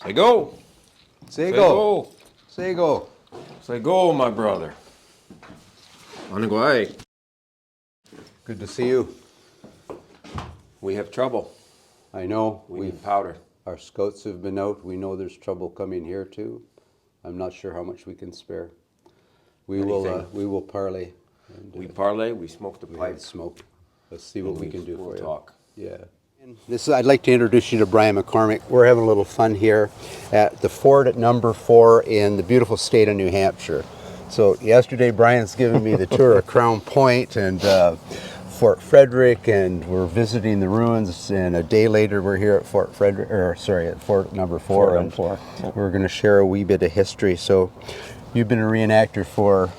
Say go. Say go. Say go. Say go, my brother. Anyway, Good to see you. we have trouble. I know We need powder. our scouts have been out. We know there's trouble coming here too. I'm not sure how much we can spare. We will parley. And, We parlay, we smoke the we pipe. had smoke. Let's see what we can do we'll for you. talk. Yeah. I'd like to introduce you to Brian McCormick. We're having a little fun here at the fort at number 4 in the beautiful state of New Hampshire. So yesterday Brian's given me the tour of Crown Point and Fort Frederick, and we're visiting the ruins, and a day later we're here at Fort number 4. Fort number 4. We're going to share a wee bit of history. So you've been a reenactor for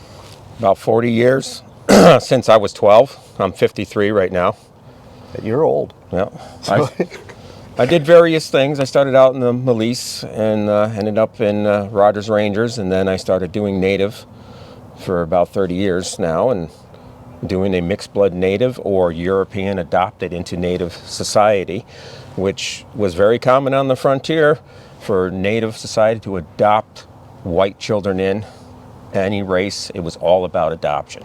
About 40 years, since I was 12. I'm 53 right now. You're old. Yeah. I did various things. I started out in the milice and ended up in Rogers Rangers, and then I started doing native for about 30 years now, and doing a mixed blood native or European adopted into native society, which was very common on the frontier for native society to adopt white children in any race. It was all about adoption.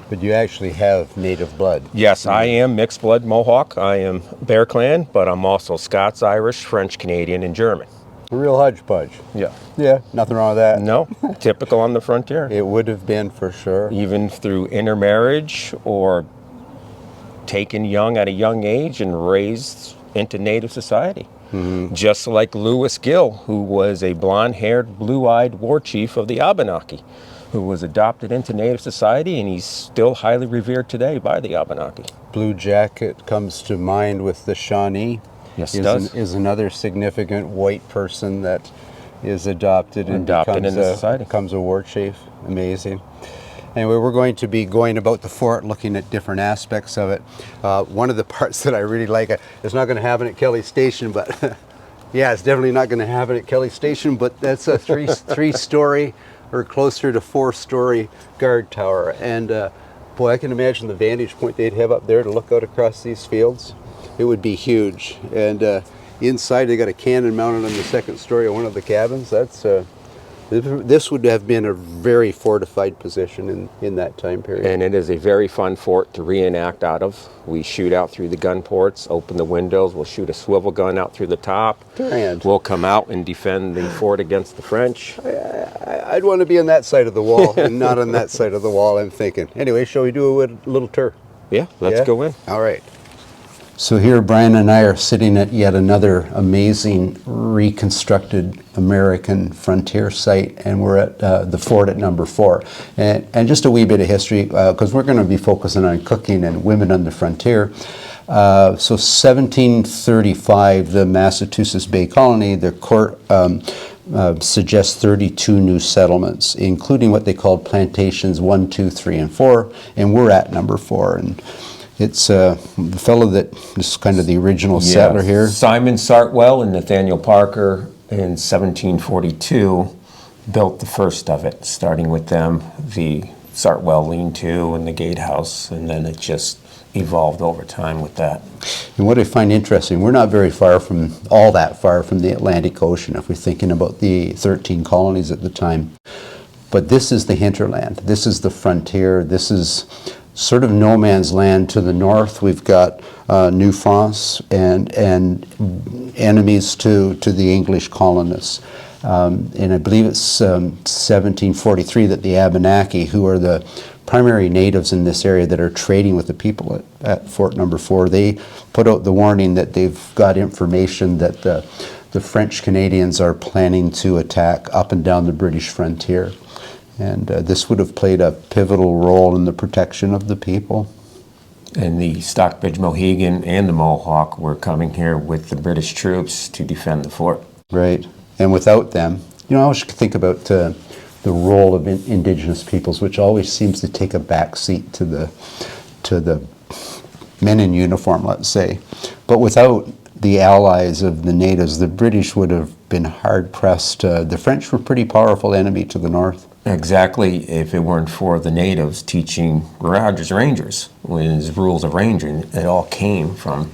But you actually have native blood. Yes, I am mixed blood Mohawk. I am Bear Clan, but I'm also Scots, Irish, French, Canadian, and German. A real hodgepodge. Yeah. Yeah, nothing wrong with that. No, typical on the frontier. It would have been for sure. Even through intermarriage or taken young at a young age and raised into native society. Mm-hmm. Just like Lewis Gill, who was a blonde-haired, blue-eyed war chief of the Wabanaki, who was adopted into native society, and he's still highly revered today by the Wabanaki. Blue Jacket comes to mind with the Shawnee. Yes, it does. Is another significant white person that is adopted Adopted into society. becomes a war chief. Amazing. Anyway, we're going to be going about the fort, looking at different aspects of it. One of the parts that I really like, it's not going to happen at Kelly Station, but yeah, it's definitely not going to happen at Kelly Station, but that's a three-story or closer to 4-story guard tower. And boy, I can imagine the vantage point they'd have up there to look out across these fields. It would be huge. And inside they got a cannon mounted on the 2nd story of one of the cabins. This would have been a very fortified position in that time period. And it is a very fun fort to reenact out of. We shoot out through the gun ports, open the windows, we'll shoot a swivel gun out through the top. Grand. We'll come out and defend the fort against the French. I'd want to be on that side of the wall and not on that side of the wall, I'm thinking. Anyway, shall we do a little tour? Yeah, let's go in. All right. So here Brian and I are sitting at yet another amazing reconstructed American frontier site, and we're at the fort at number 4. And just a wee bit of history, because we're going to be focusing on cooking and women on the frontier. So 1735, the Massachusetts Bay Colony, the court suggests 32 new settlements, including what they called plantations 1, 2, 3, and 4, and we're at number 4. And it's the fellow that is kind of the original settler here. Simon Sartwell and Nathaniel Parker in 1742 built the first of it, starting with them, the Sartwell lean-to and the gatehouse, and then it just evolved over time with that. And what I find interesting, we're not very far from, all that far from the Atlantic Ocean, if we're thinking about the 13 colonies at the time. But this is the hinterland. This is the frontier. This is sort of no man's land. To the north, we've got New France and enemies to the English colonists. And I believe it's 1743 that the Wabanaki, who are the primary natives in this area that are trading with the people at Fort number 4, they put out the warning that they've got information that the French Canadians are planning to attack up and down the British frontier. And this would have played a pivotal role in the protection of the people. And the Stockbridge Mohican and the Mohawk were coming here with the British troops to defend the fort. Right. And without them, I always think about the role of Indigenous peoples, which always seems to take a back seat to the men in uniform, let's say. But without the allies of the natives, the British would have been hard-pressed. The French were a pretty powerful enemy to the north. Exactly, if it weren't for the natives teaching Rogers Rangers his rules of ranging, it all came from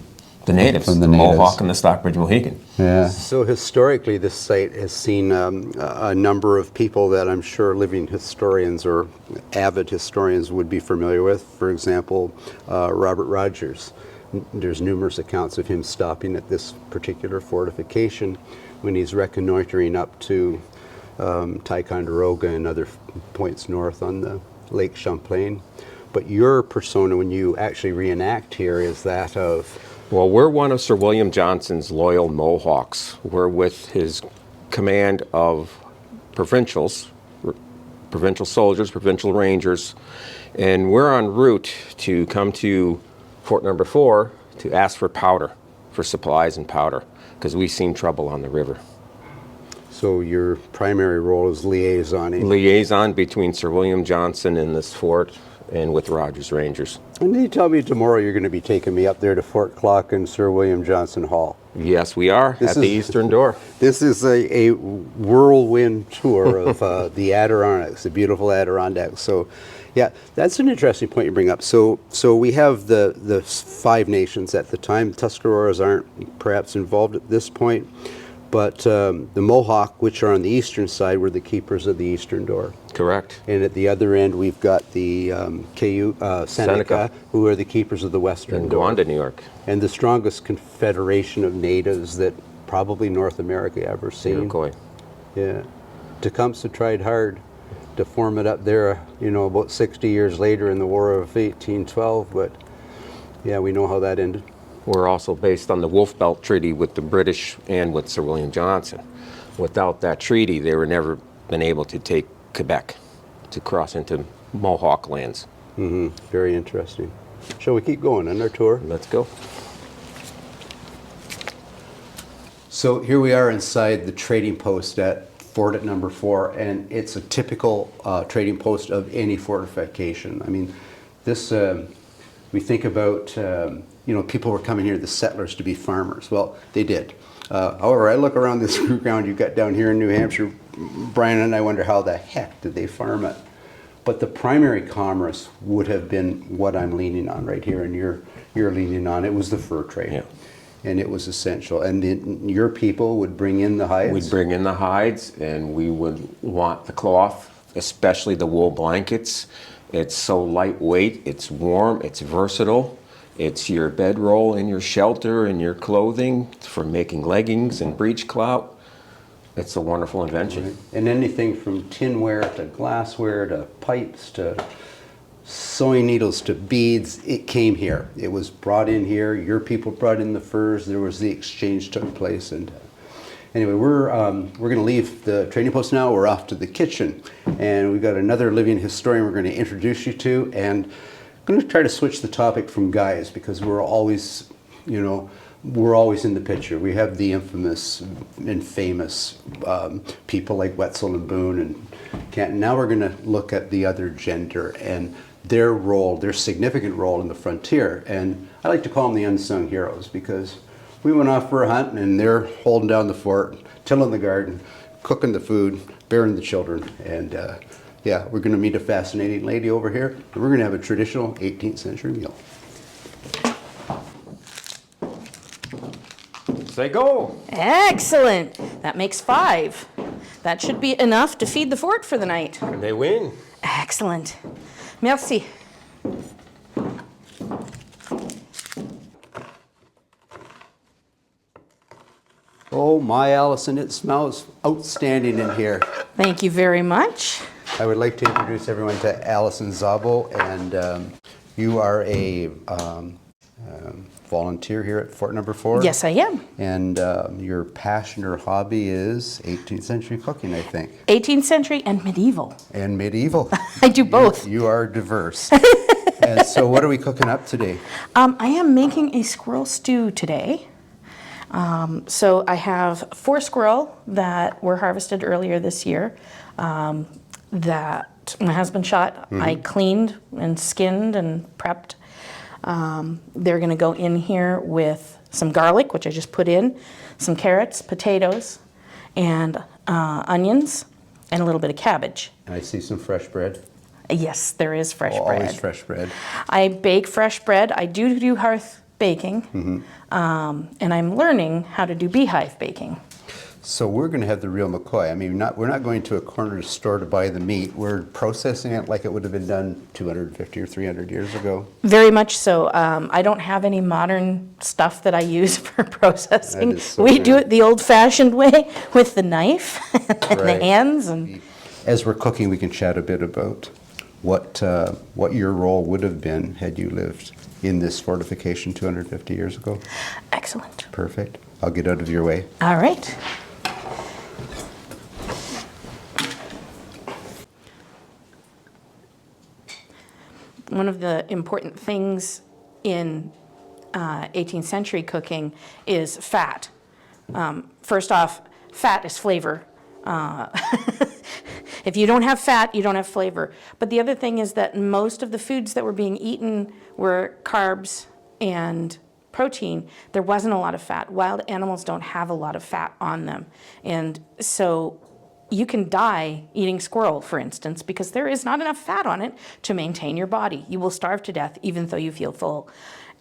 the natives, the natives. Mohawk and the Stockbridge Mohican. Yeah. So historically, this site has seen a number of people that I'm sure living historians or avid historians would be familiar with. For example, Robert Rogers. There's numerous accounts of him stopping at this particular fortification when he's reconnoitering up to Ticonderoga and other points north on the Lake Champlain. But your persona, when you actually reenact here, is that of... Well, we're one of Sir William Johnson's loyal Mohawks. We're with his command of provincials, provincial soldiers, provincial rangers, and we're en route to come to Fort Number 4 to ask for powder, for supplies and powder, because we've seen trouble on the river. So your primary role is liaisoning? Liaison between Sir William Johnson and this fort and with Rogers Rangers. And you tell me tomorrow you're going to be taking me up there to Fort Clock and Sir William Johnson Hall. Yes, we are, at the eastern door. This is a whirlwind tour of the Adirondacks, the beautiful Adirondacks. So, yeah, that's an interesting point you bring up. So we have the Five Nations at the time. Tuscaroras aren't perhaps involved at this point, but the Mohawk, which are on the eastern side, were the keepers of the eastern door. Correct. And at the other end, we've got the Seneca, who are the keepers of the western door. In Gowanda, New York. And the strongest confederation of natives that probably North America ever seen. Iroquois. Yeah. Tecumseh tried hard to form it up there, you know, about 60 years later in the War of 1812, but yeah, we know how that ended. We're also based on the Wolf Belt Treaty with the British and with Sir William Johnson. Without that treaty, they were never been able to take Quebec, to cross into Mohawk lands. Mm-hmm. Very interesting. Shall we keep going on our tour? Let's go. So here we are inside the trading post at Fort Number 4, and it's a typical trading post of any fortification. I mean, this, we think about, you know, people were coming here, the settlers, to be farmers. Well, they did. However, I look around this ground you've got down here in New Hampshire, Brian, and I wonder how the heck did they farm it? But the primary commerce would have been what I'm leaning on right here, and you're leaning on. It was the fur trade. Yeah. And it was essential. And your people would bring in the hides? We'd bring in the hides, and we would want the cloth, especially the wool blankets. It's so lightweight, it's warm, it's versatile. It's your bedroll and your shelter and your clothing for making leggings and breech clout. It's a wonderful invention. Right. And anything from tinware to glassware to pipes to sewing needles to beads, it came here. It was brought in here. Your people brought in the furs. There was the exchange took place. And anyway, we're going to leave the trading post now. We're off to the kitchen, and we've got another living historian we're going to introduce you to. And I'm going to try to switch the topic from guys, because we're always, you know, we're always in the picture. We have the infamous and famous people like Wetzel and Boone and Canton. Now we're going to look at the other gender and their role, their significant role in the frontier. And I like to call them the unsung heroes, because we went off for a hunt and they're holding down the fort, tilling the garden, cooking the food, bearing the children. And yeah, we're going to meet a fascinating lady over here, and we're going to have a traditional 18th century meal. Say go! Excellent. That makes 5. That should be enough to feed the fort for the night. And they win. Excellent. Merci. Oh my, Allison, it smells outstanding in here. Thank you very much. I would like to introduce everyone to Allyson Szabo, and you are a volunteer here at Fort Number 4. Yes, I am. And your passion or hobby is 18th century cooking, I think. 18th century and medieval. And medieval. I do both. You are diverse. And so what are we cooking up today? I am making a squirrel stew today. So I have 4 squirrel that were harvested earlier this year that my husband shot. I cleaned and skinned and prepped. They're going to go in here with some garlic, which I just put in, some carrots, potatoes, and onions, and a little bit of cabbage. And I see some fresh bread. Yes, there is fresh bread. Always fresh bread. I bake fresh bread. I do baking, and I'm learning how to do beehive baking. So we're going to have the real McCoy. I mean, we're not going to a corner store to buy the meat. We're processing it like it would have been done 250 or 300 years ago. Very much so. I don't have any modern stuff that I use for processing. That is so We good. do it the old-fashioned way with the knife and the Right. hands. And As we're cooking, we can chat a bit about what your role would have been had you lived in this fortification 250 years ago. excellent. Perfect. I'll get out of your way. All right. One of the important things in 18th century cooking is fat. First off, fat is flavor. If you don't have fat, you don't have flavor. But the other thing is that most of the foods that were being eaten were carbs and protein. There wasn't a lot of fat. Wild animals don't have a lot of fat on them. And so you can die eating squirrel, for instance, because there is not enough fat on it to maintain your body. You will starve to death even though you feel full.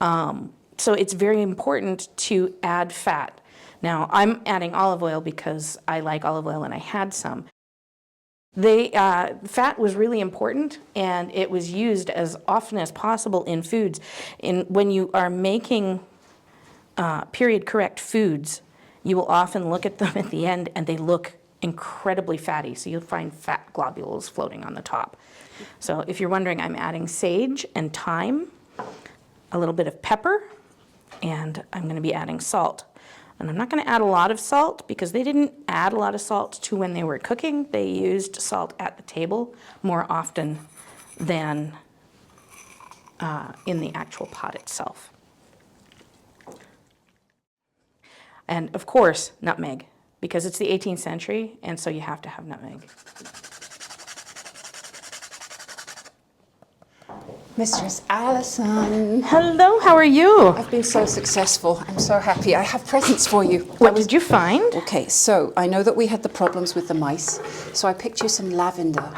So it's very important to add fat. Now, I'm adding olive oil because I like olive oil and I had some. Fat was really important, and it was used as often as possible in foods. When you are making period correct foods, you will often look at them at the end and they look incredibly fatty. So you'll find fat globules floating on the top. So if you're wondering, I'm adding sage and thyme, a little bit of pepper, and I'm going to be adding salt. And I'm not going to add a lot of salt because they didn't add a lot of salt to when they were cooking. They used salt at the table more often than in the actual pot itself. And of course, nutmeg, because it's the 18th century, and so you have to have nutmeg. Mistress Allison. Hello, how are you? I've been so successful. I'm so happy. I have presents for you. What did you find? Okay, so I know that we had the problems with the mice, so I picked you some lavender.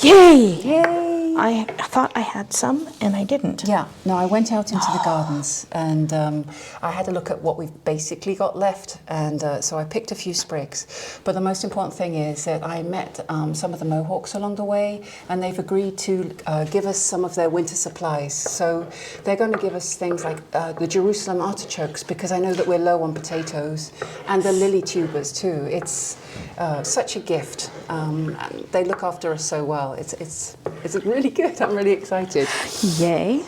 Yay! Yay! I thought I had some, and I didn't. Yeah, no, I went out into the gardens and I had a look at what we've basically got left, and so I picked a few sprigs. But the most important thing is that I met some of the Mohawks along the way, and they've agreed to give us some of their winter supplies. So they're going to give us things like the Jerusalem artichokes, because I know that we're low on potatoes, and the lily tubers too. It's such a gift. And they look after us so well. It's really good. I'm really excited. Yay.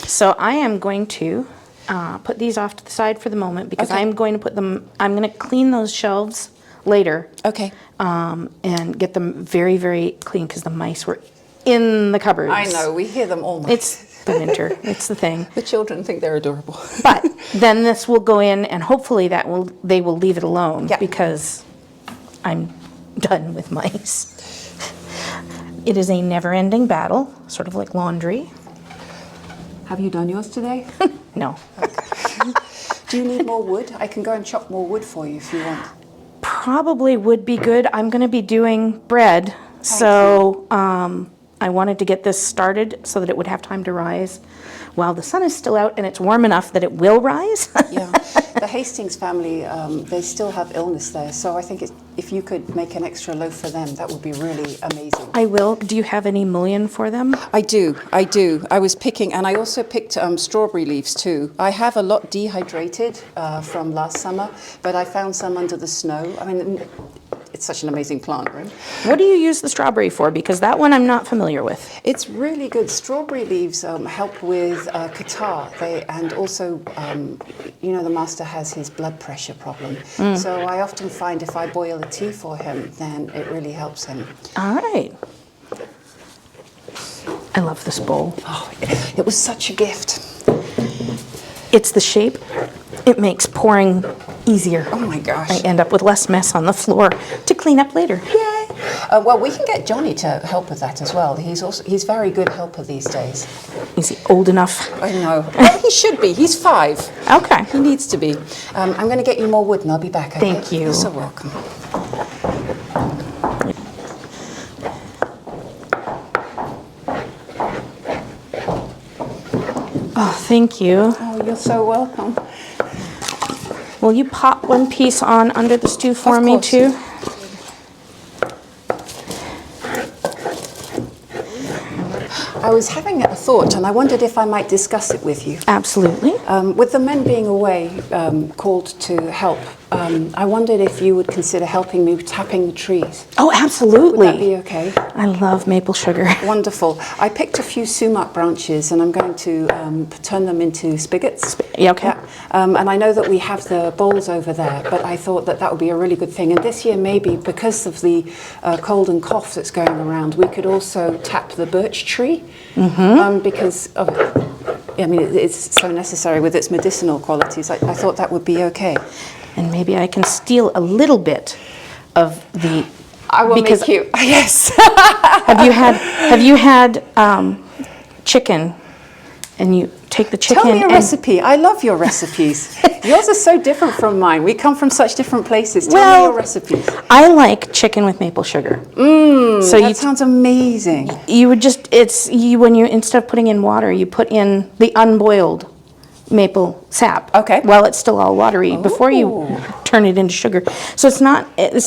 So I am going to put these off to the side for the moment because Okay. I'm going to clean those shelves later. Okay. And get them very, very clean because the mice were in the cupboards. I know, we hear them all night. It's the winter. It's the thing. The children think they're adorable. But then this will go in, and hopefully they will leave it alone Yeah. because I'm done with mice. It is a never-ending battle, sort of like laundry. Have you done yours today? No. Do you need more wood? I can go and chop more wood for you if you want. Probably would be good. I'm going to be doing bread, so I wanted to get this started so that it would have time to rise while the sun is still out and it's warm enough that it will rise. Yeah, the Hastings family, they still have illness there, so I think if you could make an extra loaf for them, that would be really amazing. I will. Do you have any mullion for them? I do. I was picking, and I also picked strawberry leaves too. I have a lot dehydrated from last summer, but I found some under the snow. I mean, it's such an amazing plant, right? What do you use the strawberry for? Because that one I'm not familiar with. It's really good. Strawberry leaves help with catarrh, and also, the master has his blood pressure problem. So I often find if I boil a tea for him, then it really helps him. All right. I love this bowl. Oh, it was such a gift. It's the shape. It makes pouring easier. Oh my gosh. I end up with less mess on the floor to clean up later. Yay! Well, we can get Johnny to help with that as well. He's very good helper these days. Is he old enough? I know. Well, he should be. He's 5. Okay. He needs to be. I'm going to get you more wood and I'll be back. Okay? Thank you. You're so welcome. Oh, thank you. Oh, you're so welcome. Will you pop one piece on under the stew for Of me course. too? I was having a thought, and I wondered if I might discuss it with you. Absolutely. With the men being away, called to help, I wondered if you would consider helping me with tapping the trees. Oh, absolutely. Would that be okay? I love maple sugar. Wonderful. I picked a few sumac branches, and I'm going to turn them into spigots. Yeah, okay. Yeah. And I know that we have the bowls over there, but I thought that that would be a really good thing. And this year, maybe because of the cold and cough that's going around, we could also tap the birch tree, because of, I mean, it's so necessary with its medicinal qualities. I thought that would be okay. And maybe I can steal a little bit of the. I will because make you. Yes. Have you had chicken? And you take the chicken. Tell me a and recipe. I love your recipes. Yours are so different from mine. We come from such different places. Tell me your recipes. I like chicken with maple sugar. So that sounds amazing. You would just when you instead of putting in water, you put in the unboiled maple sap. Okay. While it's still all watery before you turn it into sugar. So it's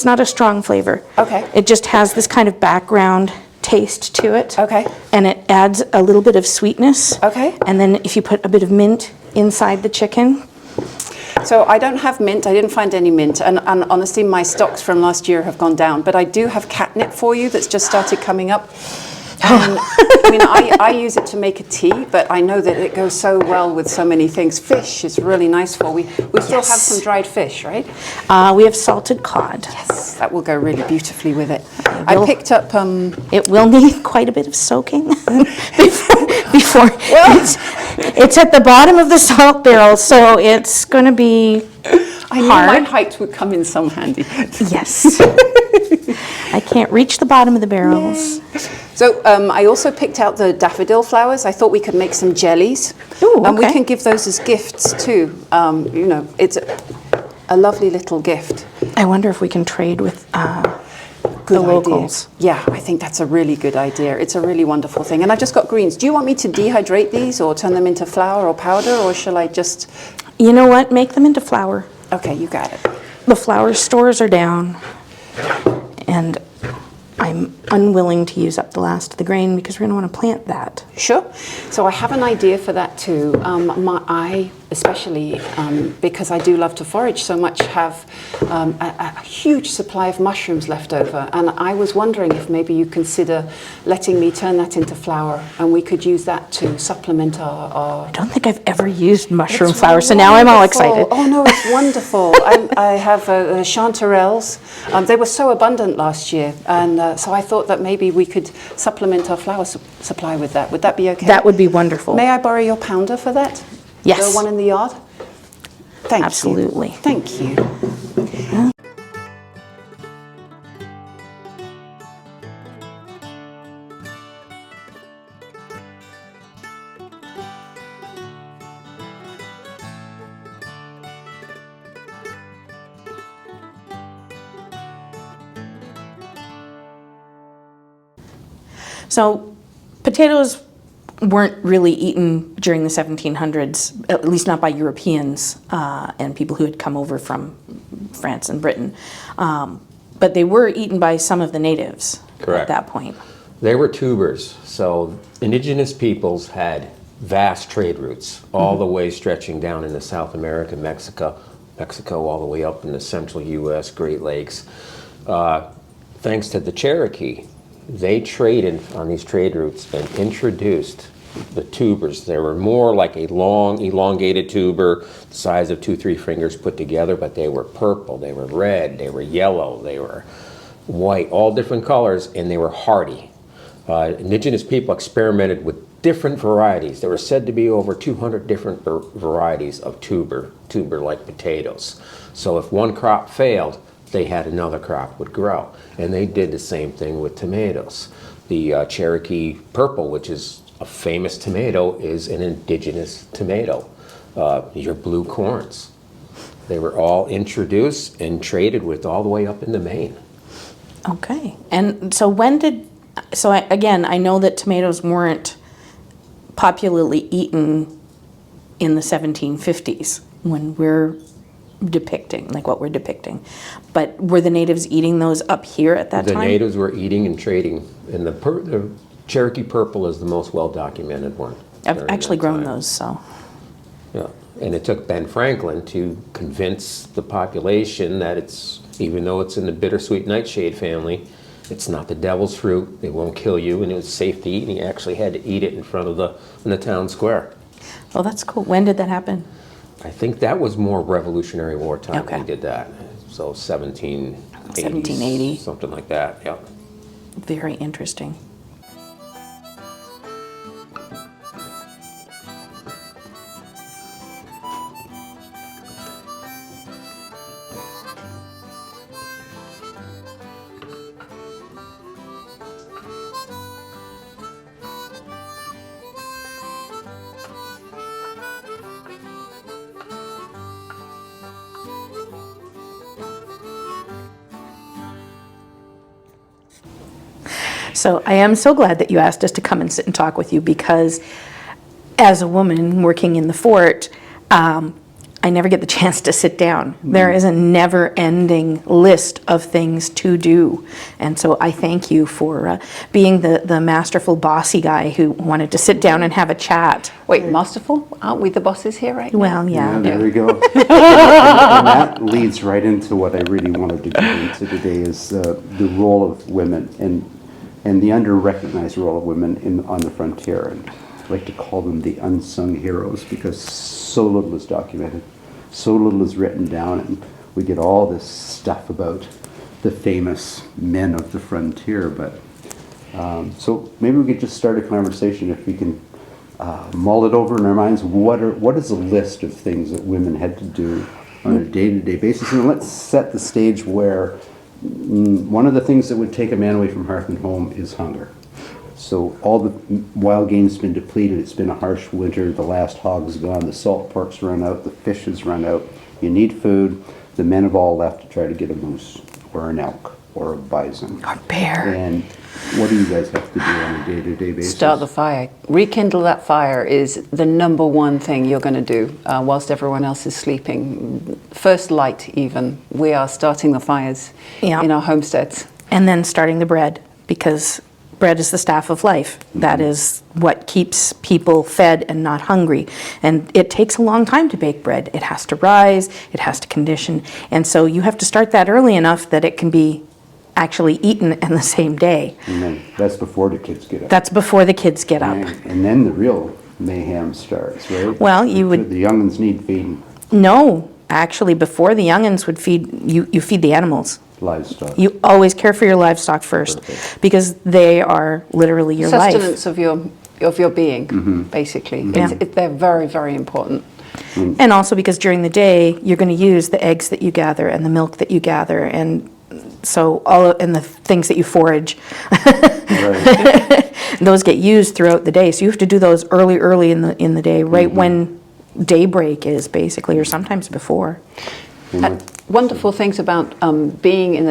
not a strong flavor. Okay. It just has this kind of background taste to it. Okay. And it adds a little bit of sweetness. Okay. And then if you put a bit of mint inside the chicken. So I don't have mint. I didn't find any mint. And honestly, my stocks from last year have gone down. But I do have catnip for you that's just started coming up. And, I mean, I use it to make a tea, but I know that it goes so well with so many things. Fish is really nice for. We still have some dried fish, right? We have salted cod. Yes, that will go really beautifully with it. I picked up. It will need quite a bit of soaking before it's at the bottom of the salt barrel, so it's going to be I knew my height would come in some handy. Yes. I can't reach the bottom of the barrels. So I also picked out the daffodil flowers. I thought we could make some jellies. Ooh, And we okay. can give those as gifts too. You know, it's a lovely little gift. I wonder if we can trade with the Good locals. idea. Yeah, I think that's a really good idea. It's a really wonderful thing. And I've just got greens. Do you want me to dehydrate these or turn them into flour or powder, or shall I just... You know what? Make them into flour. Okay, you got it. The flour stores are down, and I'm unwilling to use up the last of the grain because we're going to want to plant that. Sure. So I have an idea for that too. I especially, because I do love to forage so much, have a huge supply of mushrooms left over. And I was wondering if maybe you consider letting me turn that into flour, and we could use that to supplement our I don't think I've ever used mushroom flour, so now I'm all excited. Oh no, it's wonderful. I have chanterelles. They were so abundant last year, and so I thought that maybe we could supplement our flour supply with that. Would that be okay? That would be wonderful. May I borrow your pounder for that? Yes. The one in the yard? Thank Absolutely. you. Thank you. So potatoes weren't really eaten during the 1700s, at least not by Europeans and people who had come over from France and Britain. But they were eaten by some of the natives Correct. at that point. They were tubers, so indigenous peoples had vast trade routes, all the way stretching down into South America, Mexico, all the way up in the central U.S., Great Lakes. Thanks to the Cherokee, they traded on these trade routes and introduced the tubers. They were more like a long, elongated tuber, the size of 2-3 fingers put together, but they were purple, they were red, they were yellow, they were white, all different colors, and they were hardy. Indigenous people experimented with different varieties. There were said to be over 200 different varieties of tuber-like potatoes. So if one crop failed, they had another crop would grow. And they did the same thing with tomatoes. The Cherokee purple, which is a famous tomato, is an indigenous tomato. Your blue corns. They were all introduced and traded with all the way up into Maine. Okay. And so again, I know that tomatoes weren't popularly eaten in the 1750s when we're depicting, like what we're depicting. But were the natives eating those up here at that The time? natives were eating and trading, and the Cherokee purple is the most well-documented one. I've during actually that grown time. those, so. Yeah, and it took Ben Franklin to convince the population that it's, even though it's in the bittersweet nightshade family, it's not the devil's fruit, it won't kill you, and it was safe to eat, and he actually had to eat it in front of in the town square. Oh, that's cool. When did that happen? I think that was more Revolutionary War time Okay. he did that. So 1780s, 1780. something like that, yeah. Very interesting. So I am so glad that you asked us to come and sit and talk with you, because as a woman working in the fort, I never get the chance to sit down. There is a never-ending list of things to do. And so I thank you for being the masterful, bossy guy who wanted to sit down and have a chat. Wait, masterful? Aren't we the bosses here right now? Well, Yeah, yeah. there we go. And that leads right into what I really wanted to get into today is the role of women and the under-recognized role of women on the frontier. And I like to call them the unsung heroes, because so little is documented, so little is written down, and we get all this stuff about the famous men of the frontier. But so maybe we could just start a conversation, if we can mull it over in our minds. What is a list of things that women had to do on a day-to-day basis? And let's set the stage where one of the things that would take a man away from hearth and home is hunger. So all the wild game's been depleted. It's been a harsh winter. The last hog's gone. The salt pork's run out. The fish has run out. You need food. The men have all left to try to get a moose or an elk or a bison. Or bear. And what do you guys have to do on a day-to-day basis? Start the fire. Rekindle that fire is the number one thing you're going to do whilst everyone else is sleeping. First light, even. We are starting the fires Yeah. in our homesteads. And then starting the bread, because bread is the staff of life. That is what keeps people fed and not hungry. And it takes a long time to bake bread. It has to rise, it has to condition. And so you have to start that early enough that it can be actually eaten in the same day. And then that's before the kids get up. That's before the kids get up. And then the real mayhem starts, right? Well, you would- The young'uns need feeding. No, actually, before the youngins would feed, you feed the animals. Livestock. You always care for your livestock first, Perfect. because they are literally your life. Sustenance of your being, basically. Yeah. They're very, very important. And also because during the day, you're going to use the eggs that you gather and the milk that you gather, and so and the things that you forage, Right. those get used throughout the day. So you have to do those early in the day, right when daybreak is, basically, or sometimes before. Wonderful things about being in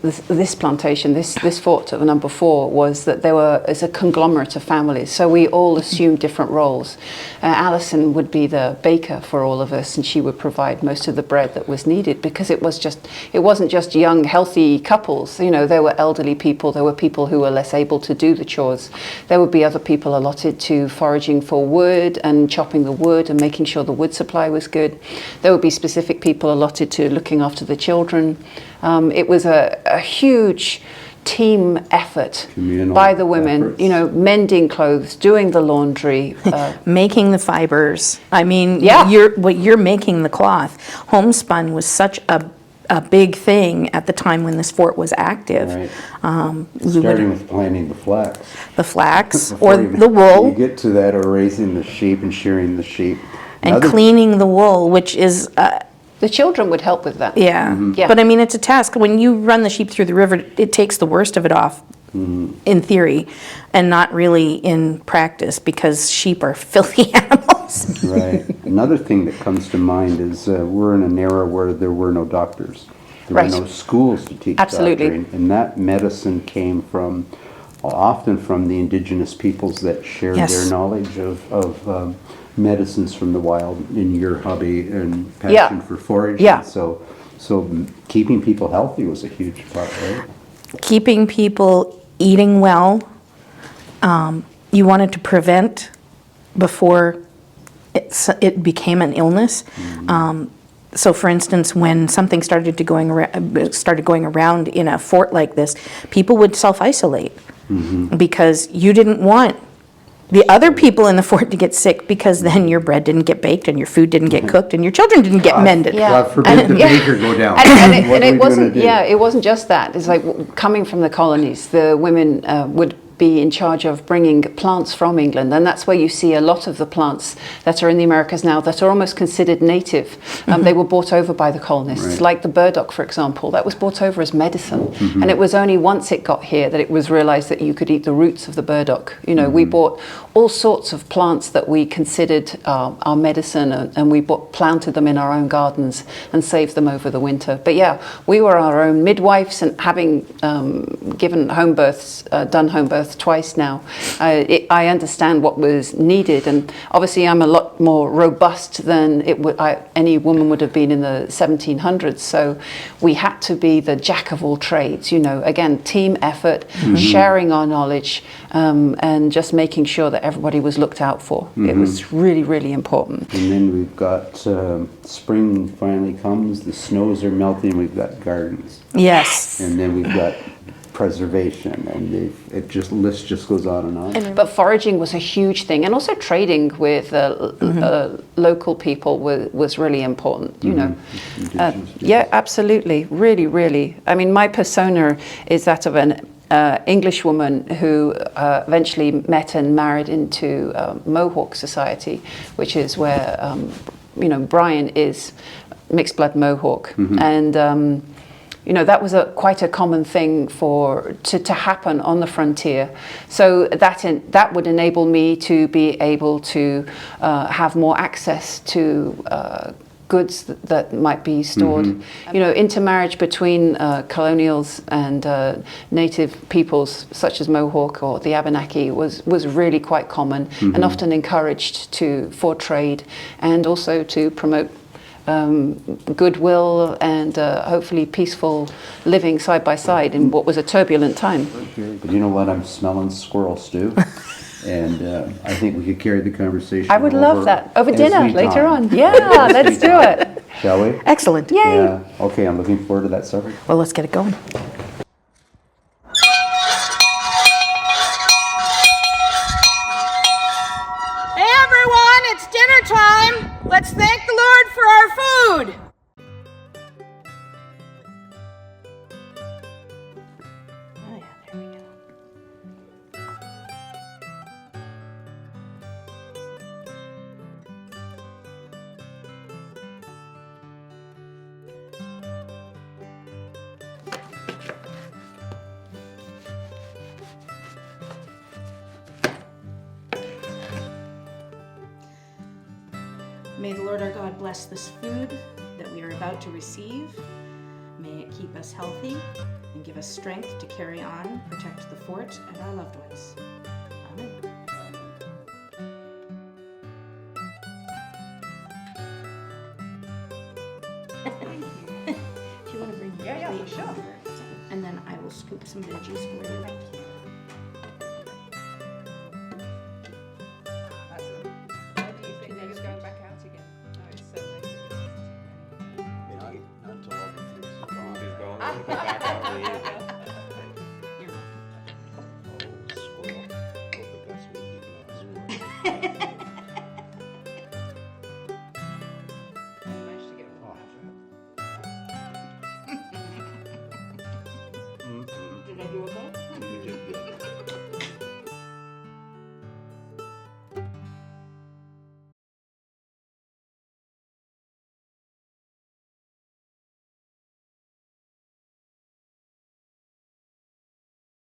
this plantation, this fort of number 4, was that there was a conglomerate of families. So we all assumed different roles. Allison would be the baker for all of us, and she would provide most of the bread that was needed, because it wasn't just young, healthy couples. You know, there were elderly people, there were people who were less able to do the chores. There would be other people allotted to foraging for wood and chopping the wood and making sure the wood supply was good. There would be specific people allotted to looking after the children. It was a huge team effort Communal by the women, efforts. you know, mending clothes, doing the laundry. Making the fibers. I mean, Yeah. you're making the cloth. Homespun was such a big thing at the time when this fort was active. Right. Starting with planting the flax. The flax Before or you- the wool. You get to that, or raising the sheep and shearing the sheep. And Another- cleaning the wool, which is, The children would help with that. yeah. Yeah. But I mean, it's a task. When you run the sheep through the river, it takes the worst of it off, in theory, and not really in practice, because sheep are filthy animals. Right. Another thing that comes to mind is we're in an era where there were no doctors. There Right. were no schools to teach Absolutely. doctoring. And that medicine came often from the indigenous peoples that shared Yes. their knowledge of medicines from the wild in your hobby and passion Yeah. for foraging. Yeah. So keeping people healthy was a huge part, right? Keeping people eating well. You wanted to prevent before it became an illness. So, for instance, when something started going around in a fort like this, people would self-isolate because you didn't want the other people in the fort to get sick, because then your bread didn't get baked and your food didn't get cooked and your children didn't get mended. Yeah. God forbid the baker go down. And What are it we wasn't, gonna do? yeah, it wasn't just that. It's like coming from the colonies, the women would be in charge of bringing plants from England, and that's where you see a lot of the plants that are in the Americas now that are almost considered native. They were brought over by the colonists, Right. like the burdock, for example. That was brought over as medicine, and it was only once it got here that it was realized that you could eat the roots of the burdock. You know, we bought all sorts of plants that we considered our medicine, and we planted them in our own gardens and saved them over the winter. But yeah, we were our own midwives, and having given home births, done home births twice now, I understand what was needed, and obviously I'm a lot more robust than any woman would have been in the 1700s. So we had to be the jack of all trades. You know, again, team effort, sharing our knowledge, and just making sure that everybody was looked out for. It was really, really important. And then we've got spring finally comes, the snows are melting, we've got gardens. Yes. And then we've got preservation, and list just goes on and on. But foraging was a huge thing, and also trading with local people was really important. You know, Indigenous, yeah, absolutely, really, really. I mean, my persona is that of an English woman who eventually met and married into Mohawk society, which is where Brian is mixed blood Mohawk, and. That was quite a common thing to happen on the frontier. So that would enable me to be able to have more access to goods that might be stored. Intermarriage between colonials and native peoples such as Mohawk or the Wabanaki was really quite common, and often encouraged for trade, and also to promote goodwill and hopefully peaceful living side by side in what was a turbulent time. But you know what? I'm smelling squirrel stew, and I think we could carry the conversation. I would love that over as dinner we later talk. on. Yeah, let's do it. Shall we? Excellent. Yay! Yeah. Okay, I'm looking forward to that supper. Well, let's get it going. Hey everyone, it's dinner time. Let's thank the Lord for our food. Oh yeah, there we go. May the Lord our God bless this food that we are about to receive. May it keep us healthy and give us strength to carry on, protect the fort and our loved ones. Amen. If you want to bring the plate for sure. over, and then I will scoop some veggies for you. Not until all the food's gone.